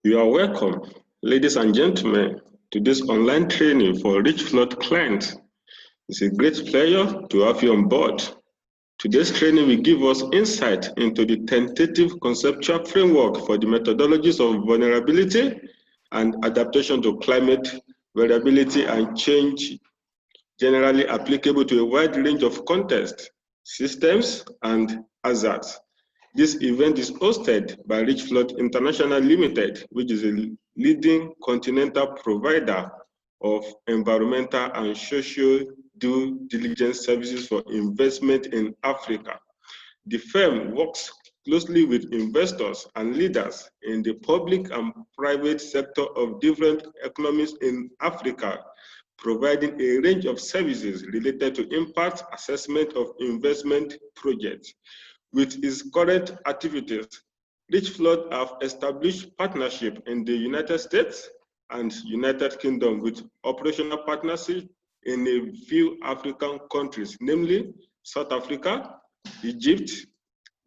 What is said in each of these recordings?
You are welcome, ladies and gentlemen, to this online training for Richflood clients. It's a great pleasure to have you on board. Today's training will give us insight into the tentative conceptual framework for the methodologies of vulnerability and adaptation to climate variability and change, generally applicable to a wide range of contexts, systems, and hazards. This event is hosted by Richflood International Limited, which is a leading continental provider of environmental and social due diligence services for investment in Africa. The firm works closely with investors and leaders in the public and private sector of different economies in Africa, providing a range of services related to impact assessment of investment projects. With its current activities, Richflood have established partnership in the United States and United Kingdom with operational partnership in a few African countries, namely South Africa, Egypt,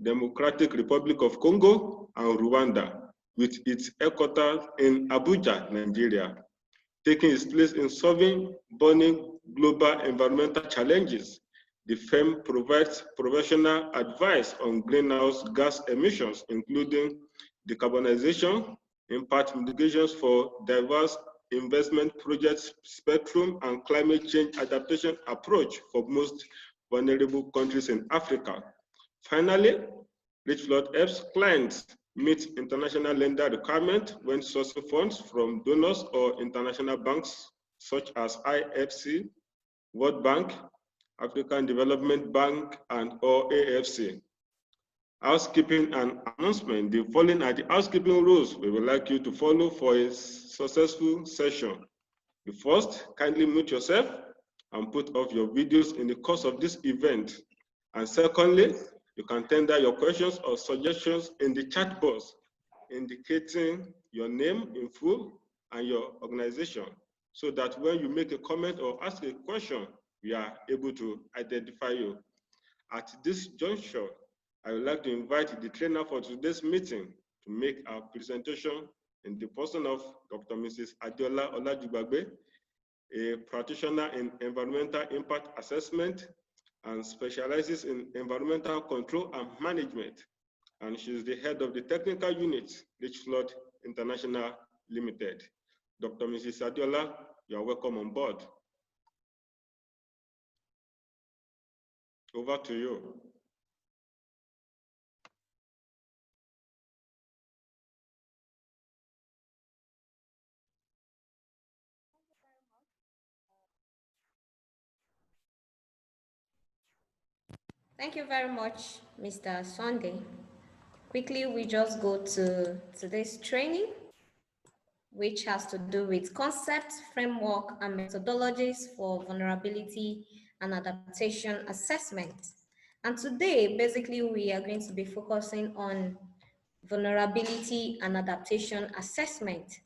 Democratic Republic of Congo, and Rwanda, with its headquarters in Abuja, Nigeria, taking its place in solving burning global environmental challenges. The firm provides professional advice on greenhouse gas emissions, including decarbonization, impact mitigations for diverse investment projects, spectrum, and climate change adaptation approach for most vulnerable countries in Africa. Finally, Richflood helps clients meet international lender requirements when sourcing funds from donors or international banks such as IFC, World Bank, African Development Bank, and or AFC. Housekeeping and announcement. The following are the housekeeping rules we would like you to follow for a successful session. The first, kindly mute yourself and put off your videos in the course of this event. And secondly, you can tender your questions or suggestions in the chat box, indicating your name in full and your organization, so that when you make a comment or ask a question, we are able to identify you. At this juncture, I would like to invite the trainer for today's meeting to make our presentation in the person of Dr. Mrs. Adiola Olajubagbe, a practitioner in environmental impact assessment and specializes in environmental control and management. And she is the head of the technical unit, Richflood International Limited. Dr. Mrs. Adiola, you are welcome on board. Over to you. Thank you very much, Mr. Sunday. Quickly, we just go to today's training, which has to do with concepts, framework, and methodologies for vulnerability and adaptation assessment. And today, basically, we are going to be focusing on vulnerability and adaptation assessment.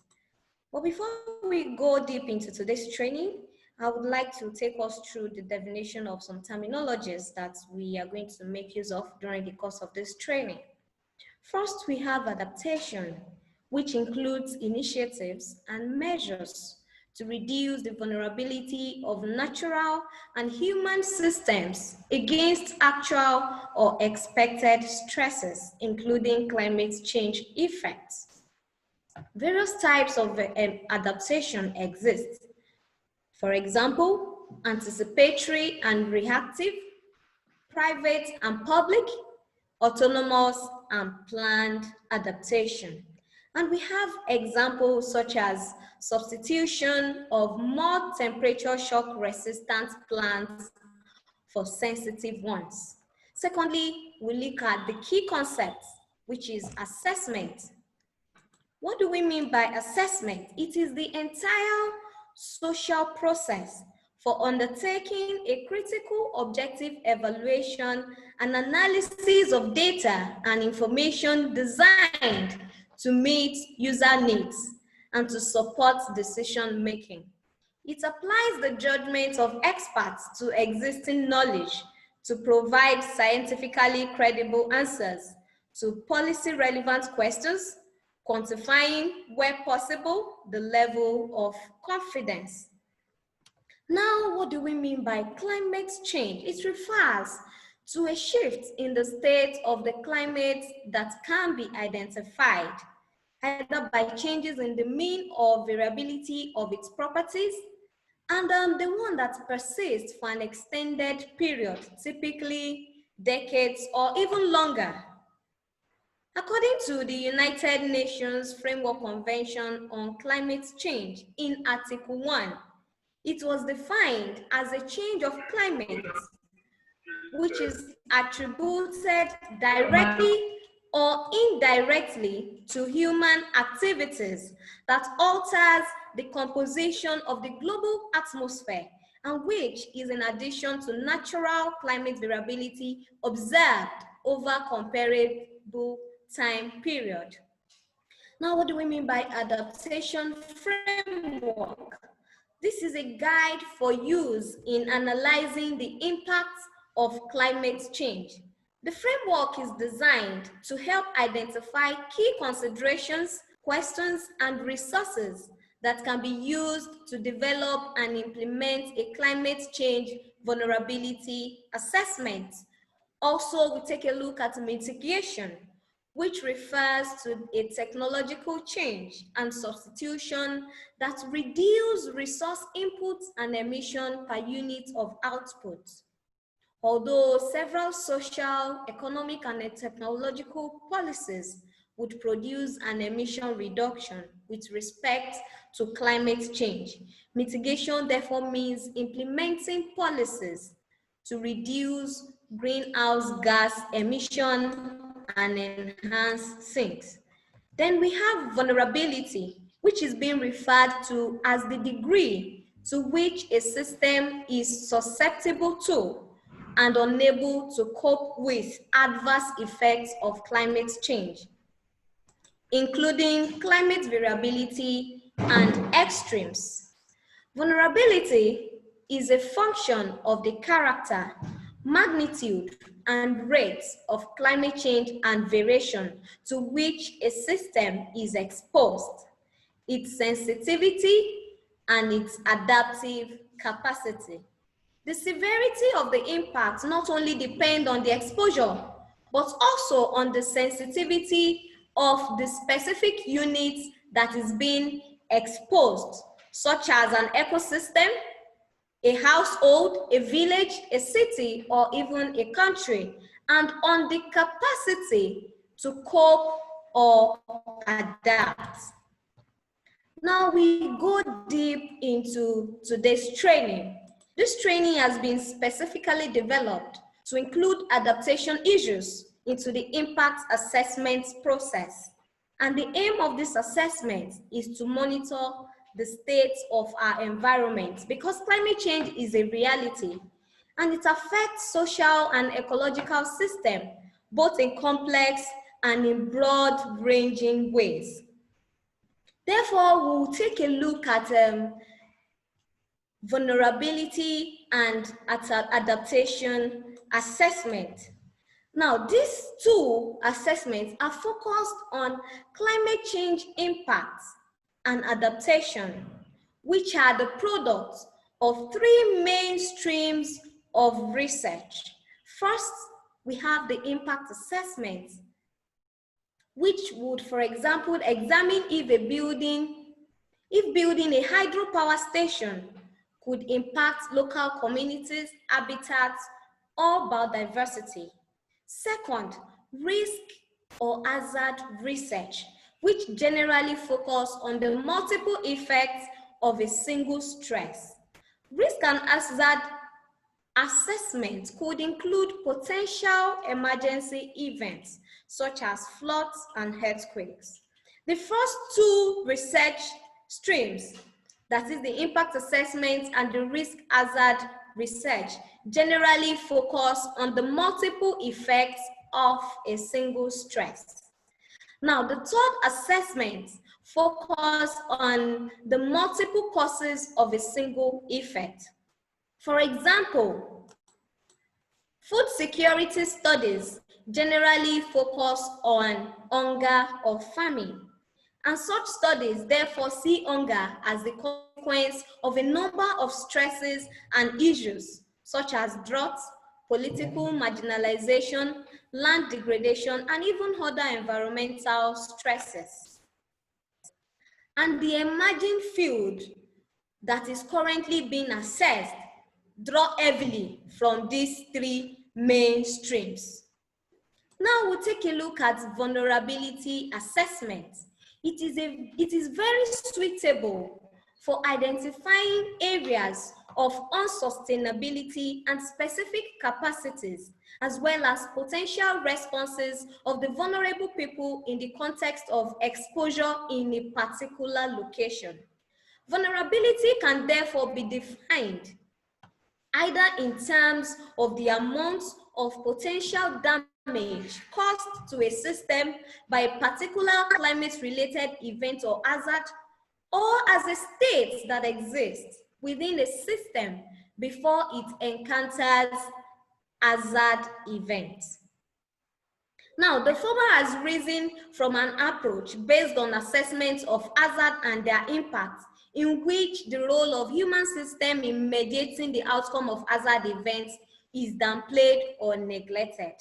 But before we go deep into today's training, I would like to take us through the definition of some terminologies that we are going to make use of during the course of this training. First, we have adaptation, which includes initiatives and measures to reduce the vulnerability of natural and human systems against actual or expected stresses, including climate change effects. Various types of adaptation exist. For example, anticipatory and reactive, private and public, autonomous and planned adaptation. And we have examples such as substitution of more temperature shock resistant plants for sensitive ones. Secondly, we look at the key concept, which is assessment. What do we mean by assessment? It is the entire social process for undertaking a critical objective evaluation and analysis of data and information designed to meet user needs and to support decision making. It applies the judgment of experts to existing knowledge to provide scientifically credible answers to policy relevant questions, quantifying, where possible, the level of confidence. Now, what do we mean by climate change? It refers to a shift in the state of the climate that can be identified either by changes in the mean or variability of its properties, and the one that persists for an extended period, typically decades or even longer. According to the United Nations Framework Convention on Climate Change, in Article 1, it was defined as a change of climate which is attributed directly or indirectly to human activities that alters the composition of the global atmosphere, and which is in addition to natural climate variability observed over comparable time period. Now, what do we mean by adaptation framework? This is a guide for use in analyzing the impacts of climate change. The framework is designed to help identify key considerations, questions, and resources that can be used to develop and implement a climate change vulnerability assessment. Also, we take a look at mitigation, which refers to a technological change and substitution that reduce resource inputs and emission per unit of output. Although several social, economic, and technological policies would produce an emission reduction with respect to climate change, mitigation therefore means implementing policies to reduce greenhouse gas emission and enhance sinks. Then we have vulnerability, which is being referred to as the degree to which a system is susceptible to and unable to cope with adverse effects of climate change, including climate variability and extremes. Vulnerability is a function of the character, magnitude, and rates of climate change and variation to which a system is exposed, its sensitivity, and its adaptive capacity. The severity of the impact not only depends on the exposure, but also on the sensitivity of the specific units that is being exposed, such as an ecosystem, a household, a village, a city, or even a country, and on the capacity to cope or adapt. Now we go deep into today's training. This training has been specifically developed to include adaptation issues into the impact assessment process. And the aim of this assessment is to monitor the state of our environment, because climate change is a reality and it affects social and ecological systems, both in complex and in broad-ranging ways. Therefore, we'll take a look at vulnerability and at adaptation assessment. Now, these two assessments are focused on climate change impacts and adaptation, which are the products of three main streams of research. First, we have the impact assessment, which would, for example, examine if building a hydropower station could impact local communities, habitats, or biodiversity. Second, risk or hazard research, which generally focus on the multiple effects of a single stress. Risk and hazard assessment could include potential emergency events, such as floods and earthquakes. The first two research streams, that is the impact assessment and the risk hazard research, generally focus on the multiple effects of a single stress. Now, the third assessment focuses on the multiple causes of a single effect. For example, food security studies generally focus on hunger or famine. And such studies therefore see hunger as the consequence of a number of stresses and issues, such as drought, political marginalization, land degradation, and even other environmental stresses. And the emerging field that is currently being assessed draw heavily from these three main streams. Now we'll take a look at vulnerability assessment. It is very suitable for identifying areas of unsustainability and specific capacities, as well as potential responses of the vulnerable people in the context of exposure in a particular location. Vulnerability can therefore be defined either in terms of the amount of potential damage caused to a system by a particular climate-related event or hazard, or as a state that exists within a system before it encounters hazard events. Now, the former has risen from an approach based on assessment of hazard and their impact, in which the role of human system in mediating the outcome of hazard events is downplayed or neglected.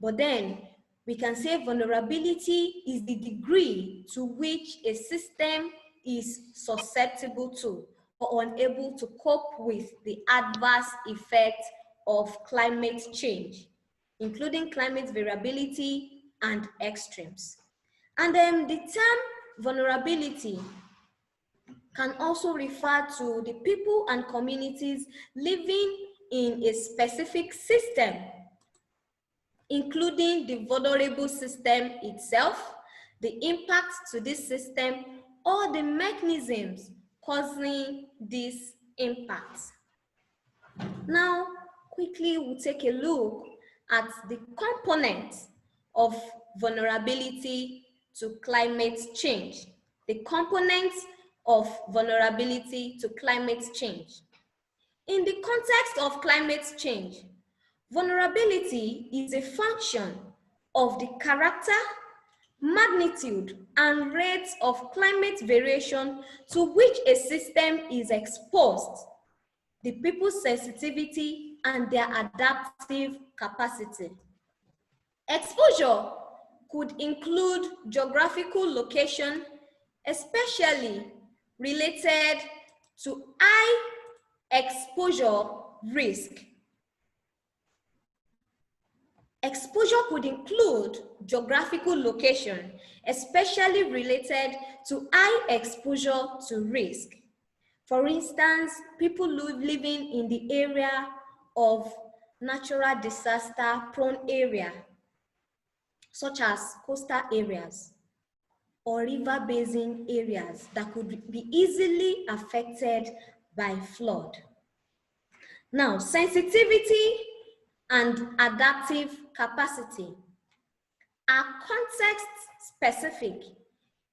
But then, we can say vulnerability is the degree to which a system is susceptible to or unable to cope with the adverse effects of climate change, including climate variability and extremes. And then the term vulnerability can also refer to the people and communities living in a specific system, including the vulnerable system itself, the impact to this system, or the mechanisms causing this impact. Now, quickly we'll take a look at the components of vulnerability to climate change. The components of vulnerability to climate change. In the context of climate change, vulnerability is a function of the character, magnitude, and rates of climate variation to which a system is exposed, the people's sensitivity, and their adaptive capacity. Exposure could include geographical location, especially related to high exposure risk. Exposure could include geographical location, especially related to high exposure to risk. For instance, people living in the area of natural disaster prone area, such as coastal areas or river basin areas that could be easily affected by flood. Now, sensitivity and adaptive capacity are context specific,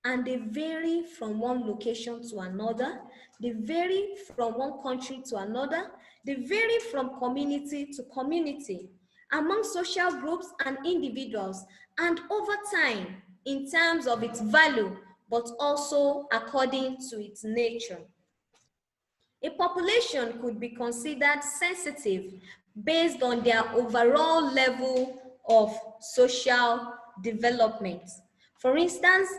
and they vary from one location to another. They vary from one country to another. They vary from community to community, among social groups and individuals, and over time in terms of its value, but also according to its nature. A population could be considered sensitive based on their overall level of social development. For instance,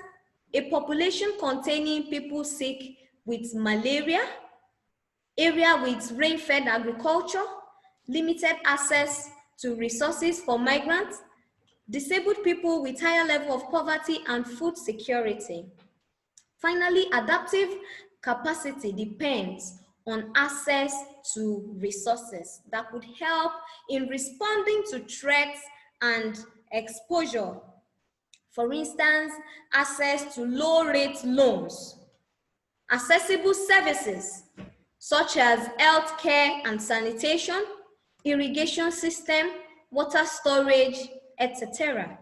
a population containing people sick with malaria, area with rain-fed agriculture, limited access to resources for migrants, disabled people with higher level of poverty and food security. Finally, adaptive capacity depends on access to resources that could help in responding to threats and exposure. For instance, access to low-rate loans, accessible services such as healthcare and sanitation, irrigation system, water storage, etc.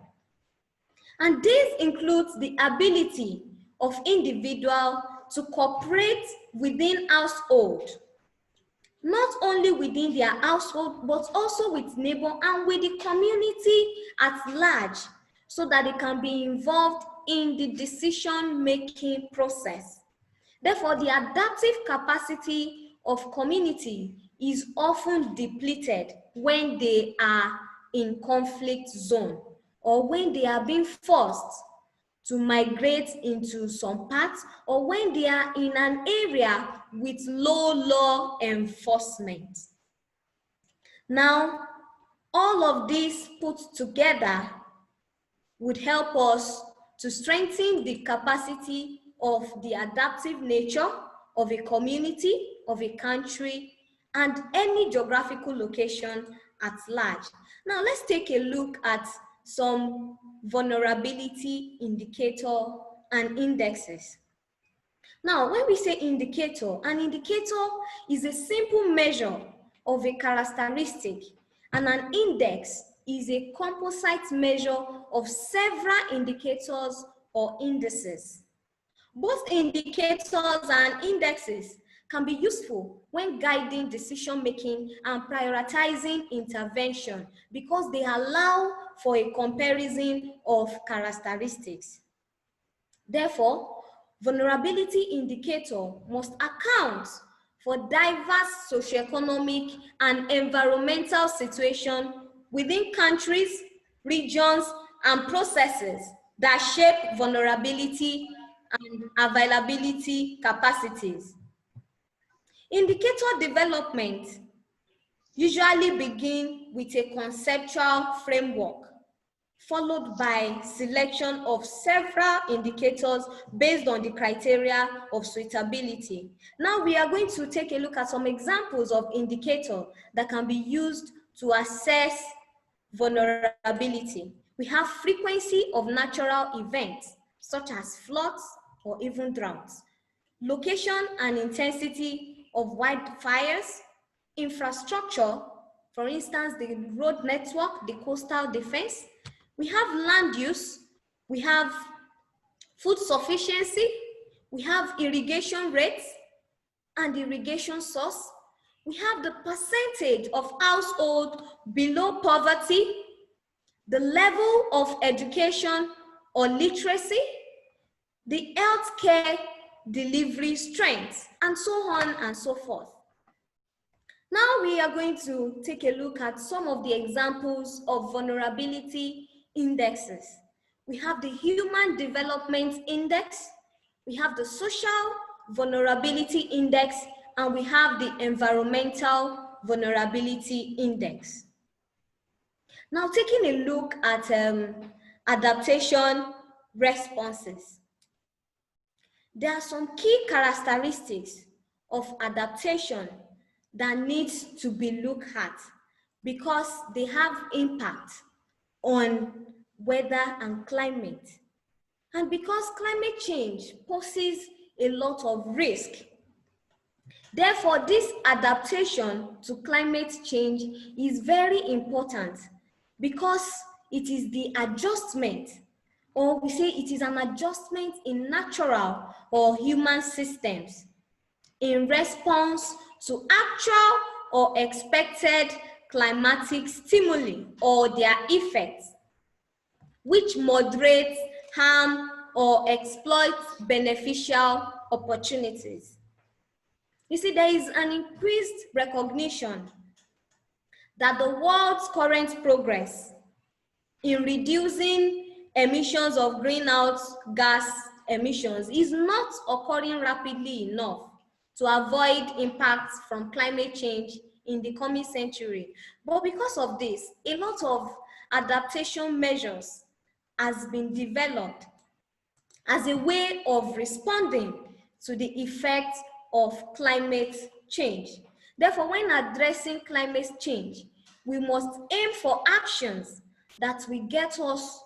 And this includes the ability of individuals to cooperate within household, not only within their household, but also with neighbor and with the community at large, so that they can be involved in the decision-making process. Therefore, the adaptive capacity of community is often depleted when they are in conflict zone or when they are being forced to migrate into some parts or when they are in an area with low law enforcement. Now, all of this put together would help us to strengthen the capacity of the adaptive nature of a community, of a country, and any geographical location at large. Now, let's take a look at some vulnerability indicator and indexes. Now, when we say indicator, an indicator is a simple measure of a characteristic, and an index is a composite measure of several indicators or indices. Both indicators and indexes can be useful when guiding decision-making and prioritizing intervention because they allow for a comparison of characteristics. Therefore, vulnerability indicator must account for diverse socioeconomic and environmental situations within countries, regions, and processes that shape vulnerability and availability capacities. Indicator development usually begin with a conceptual framework, followed by selection of several indicators based on the criteria of suitability. Now we are going to take a look at some examples of indicators that can be used to assess vulnerability. We have frequency of natural events, such as floods or even droughts, location and intensity of wildfires, infrastructure, for instance, the road network, the coastal defense. We have land use, we have food sufficiency, we have irrigation rates and irrigation source. We have the percentage of households below poverty, the level of education or literacy, the healthcare delivery strength, and so on and so forth. Now we are going to take a look at some of the examples of vulnerability indexes. We have the Human Development Index, we have the Social Vulnerability Index, and we have the Environmental Vulnerability Index. Now taking a look at adaptation responses. There are some key characteristics of adaptation that needs to be looked at because they have impact on weather and climate. And because climate change poses a lot of risk. Therefore, this adaptation to climate change is very important because it is the adjustment, or we say it is an adjustment in natural or human systems in response to actual or expected climatic stimuli or their effects, which moderates harm or exploits beneficial opportunities. You see, there is an increased recognition that the world's current progress in reducing emissions of greenhouse gas emissions is not occurring rapidly enough to avoid impacts from climate change in the coming century. But because of this, a lot of adaptation measures has been developed as a way of responding to the effects of climate change. Therefore, when addressing climate change, we must aim for actions that will get us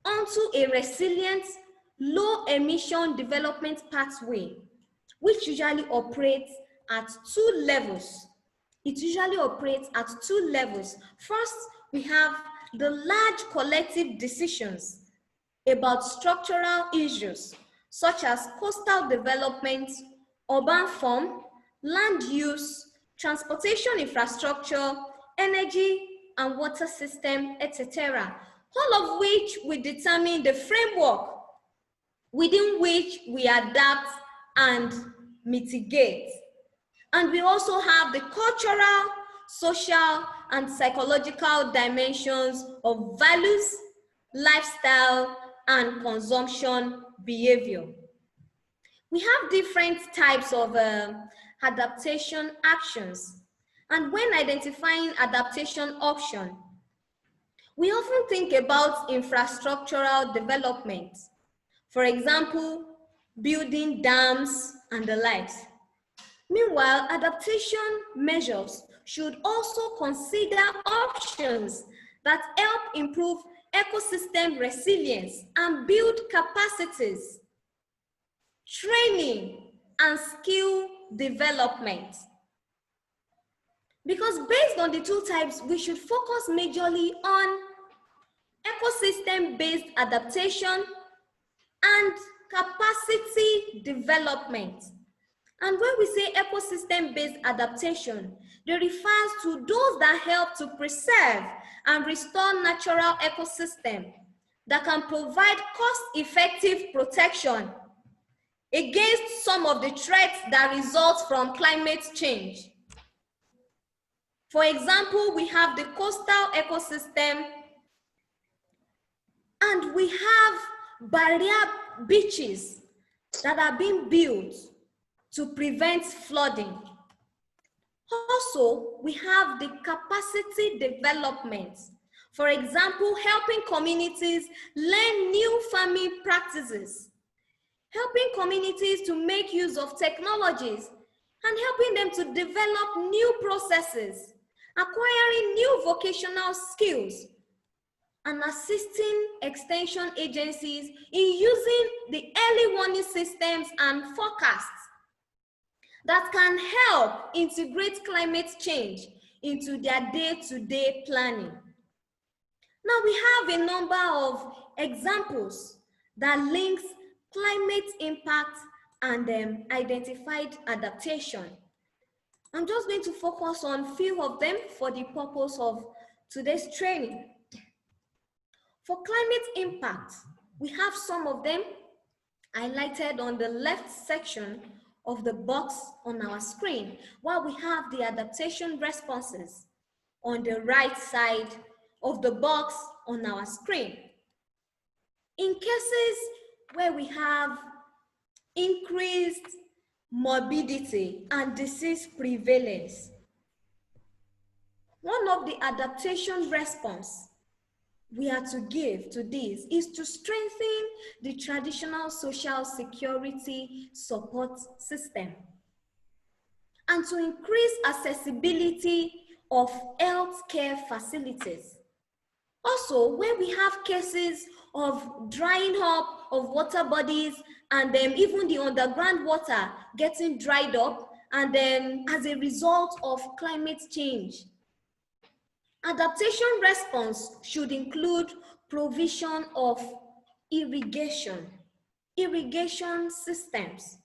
onto a resilient, low emission development pathway, which usually operates at two levels. It usually operates at two levels. First, we have the large collective decisions about structural issues, such as coastal development, urban form, land use, transportation infrastructure, energy and water system, etc. All of which will determine the framework within which we adapt and mitigate. And we also have the cultural, social, and psychological dimensions of values, lifestyle, and consumption behavior. We have different types of adaptation actions. And when identifying adaptation option, we often think about infrastructural development. For example, building dams and the likes. Meanwhile, adaptation measures should also consider options that help improve ecosystem resilience and build capacities, training, and skill development. Because based on the two types, we should focus majorly on ecosystem-based adaptation and capacity development. And when we say ecosystem-based adaptation, it refers to those that help to preserve and restore natural ecosystem that can provide cost-effective protection against some of the threats that result from climate change. For example, we have the coastal ecosystem, and we have barrier beaches that are being built to prevent flooding. Also, we have the capacity development. For example, helping communities learn new farming practices, helping communities to make use of technologies, and helping them to develop new processes, acquiring new vocational skills, and assisting extension agencies in using the early warning systems and forecasts that can help integrate climate change into their day-to-day planning. Now we have a number of examples that links climate impact and identified adaptation. I'm just going to focus on a few of them for the purpose of today's training. For climate impact, we have some of them highlighted on the left section of the box on our screen, while we have the adaptation responses on the right side of the box on our screen. In cases where we have increased morbidity and disease prevalence, one of the adaptation response we are to give to this is to strengthen the traditional social security support system and to increase accessibility of healthcare facilities. Also, when we have cases of drying up of water bodies and even the underground water getting dried up, and then as a result of climate change, adaptation response should include provision of irrigation systems.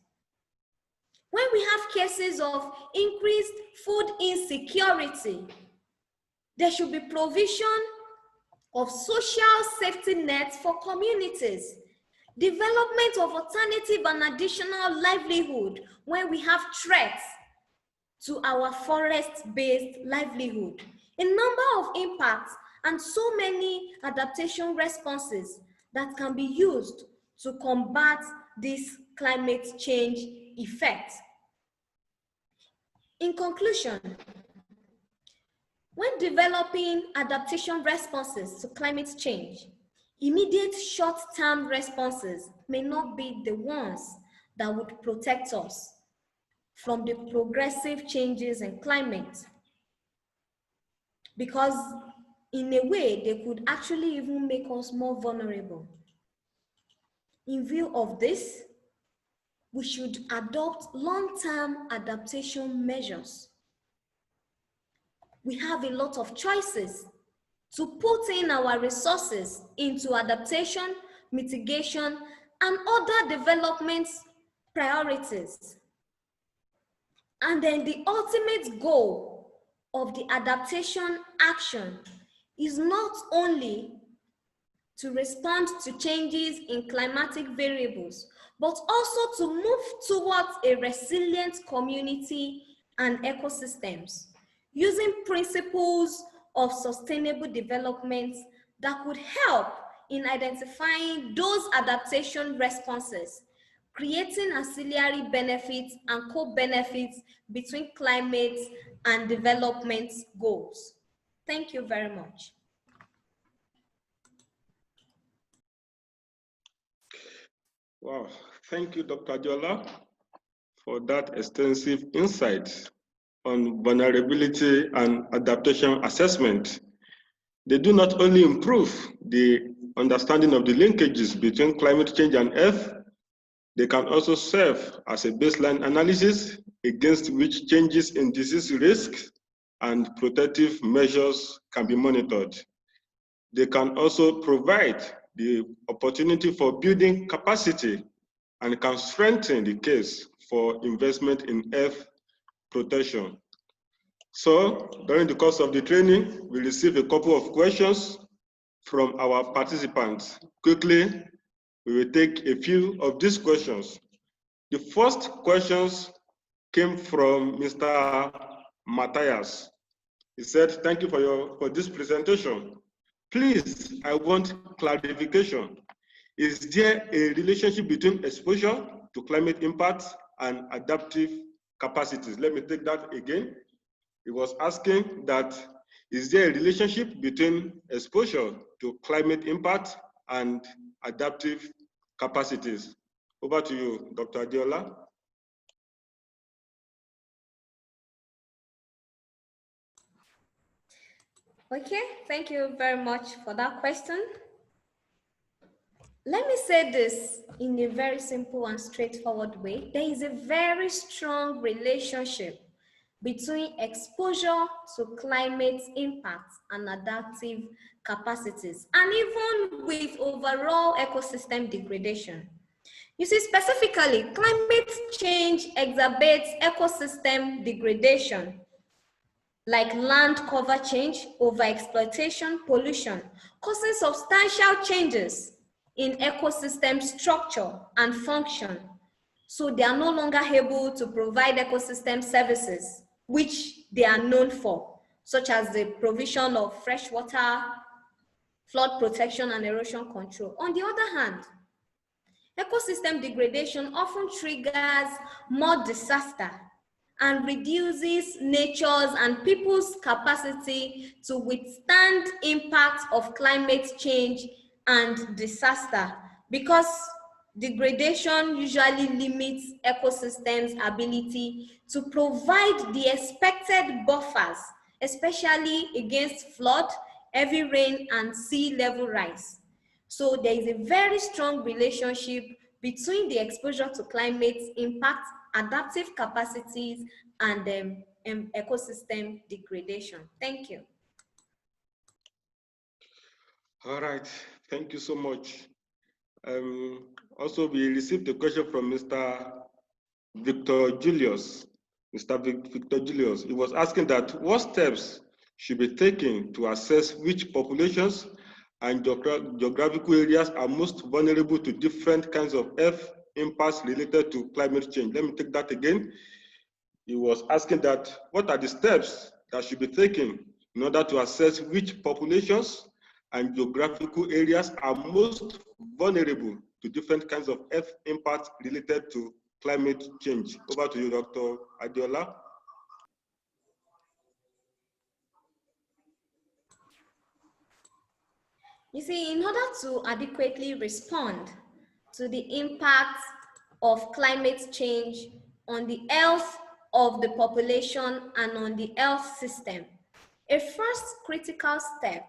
When we have cases of increased food insecurity, there should be provision of social safety nets for communities, development of alternative and additional livelihood when we have threats to our forest-based livelihood. A number of impacts and so many adaptation responses that can be used to combat this climate change effect. In conclusion, when developing adaptation responses to climate change, immediate short-term responses may not be the ones that would protect us from the progressive changes in climate, because in a way, they could actually even make us more vulnerable. In view of this, we should adopt long-term adaptation measures. We have a lot of choices to put in our resources into adaptation, mitigation, and other development priorities. And then the ultimate goal of the adaptation action is not only to respond to changes in climatic variables, but also to move towards a resilient community and ecosystems, using principles of sustainable development that could help in identifying those adaptation responses, creating ancillary benefits and co-benefits between climate and development goals. Thank you very much. Wow, thank you, Dr. Adiola, for that extensive insight on vulnerability and adaptation assessment. They do not only improve the understanding of the linkages between climate change and Earth, they can also serve as a baseline analysis against which changes in disease risks and protective measures can be monitored. They can also provide the opportunity for building capacity and can strengthen the case for investment in Earth protection. So during the course of the training, we received a couple of questions from our participants. Quickly, we will take a few of these questions. The first questions came from Mr. Matthias. He said, thank you for this presentation. Please, I want clarification. Is there a relationship between exposure to climate impacts and adaptive capacities? Let me take that again. He was asking that, is there a relationship between exposure to climate impact and adaptive capacities? Over to you, Dr. Adiola. Okay, thank you very much for that question. Let me say this in a very simple and straightforward way. There is a very strong relationship between exposure to climate impacts and adaptive capacities, and even with overall ecosystem degradation. You see, specifically, climate change exacerbates ecosystem degradation, like land cover change, overexploitation, pollution, causing substantial changes in ecosystem structure and function. So they are no longer able to provide ecosystem services, which they are known for, such as the provision of fresh water, flood protection, and erosion control. On the other hand, ecosystem degradation often triggers more disaster and reduces nature's and people's capacity to withstand impacts of climate change and disaster, because degradation usually limits ecosystems' ability to provide the expected buffers, especially against flood, heavy rain, and sea level rise. So there is a very strong relationship between the exposure to climate impact, adaptive capacities, and ecosystem degradation. Thank you. All right, thank you so much. Also, we received a question from Mr. Victor Julius. Victor Julius, he was asking that what steps should be taken to assess which populations and geographical areas are most vulnerable to different kinds of health impacts related to climate change. Let me take that again. He was asking that what are the steps that should be taken in order to assess which populations and geographical areas are most vulnerable to different kinds of health impacts related to climate change. Over to you, Dr. Adiola. You see, in order to adequately respond to the impact of climate change on the health of the population and on the health system, a first critical step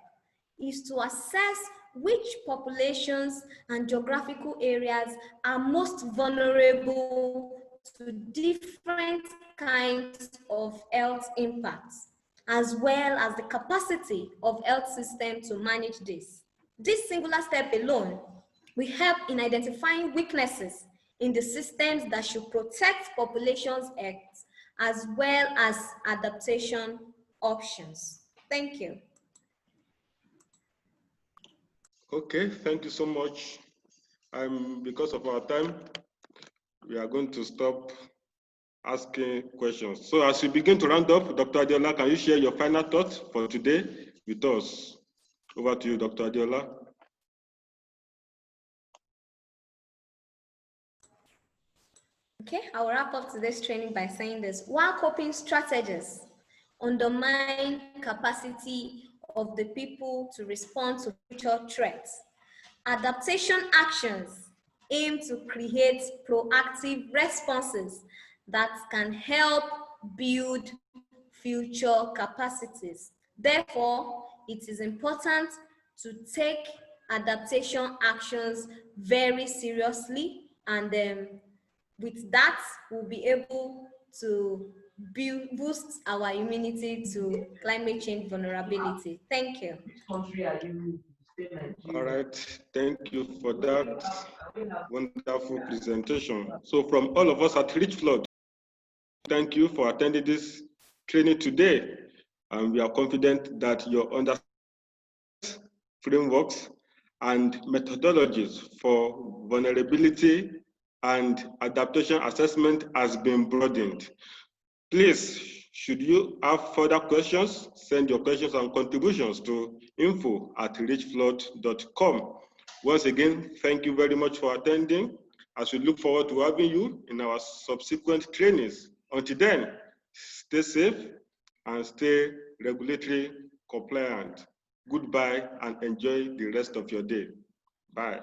is to assess which populations and geographical areas are most vulnerable to different kinds of health impacts, as well as the capacity of health system to manage this. This singular step alone will help in identifying weaknesses in the systems that should protect populations' health, as well as adaptation options. Thank you. Okay, thank you so much. Because of our time, we are going to stop asking questions. So as we begin to round up, Dr. Adiola, can you share your final thoughts for today with us? Over to you, Dr. Adiola. Okay, I'll wrap up today's training by saying this. While coping strategies undermine capacity of the people to respond to future threats, adaptation actions aim to create proactive responses that can help build future capacities. Therefore, it is important to take adaptation actions very seriously, and with that, we'll be able to boost our immunity to climate change vulnerability. Thank you. Which country are you in? All right, thank you for that wonderful presentation. So from all of us at Richflood, thank you for attending this training today. And we are confident that your understanding frameworks and methodologies for vulnerability and adaptation assessment has been broadened. Please, should you have further questions, send your questions and contributions to info@richflood.com. Once again, thank you very much for attending, as we look forward to having you in our subsequent trainings. Until then, stay safe and stay regulatory compliant. Goodbye and enjoy the rest of your day. Bye.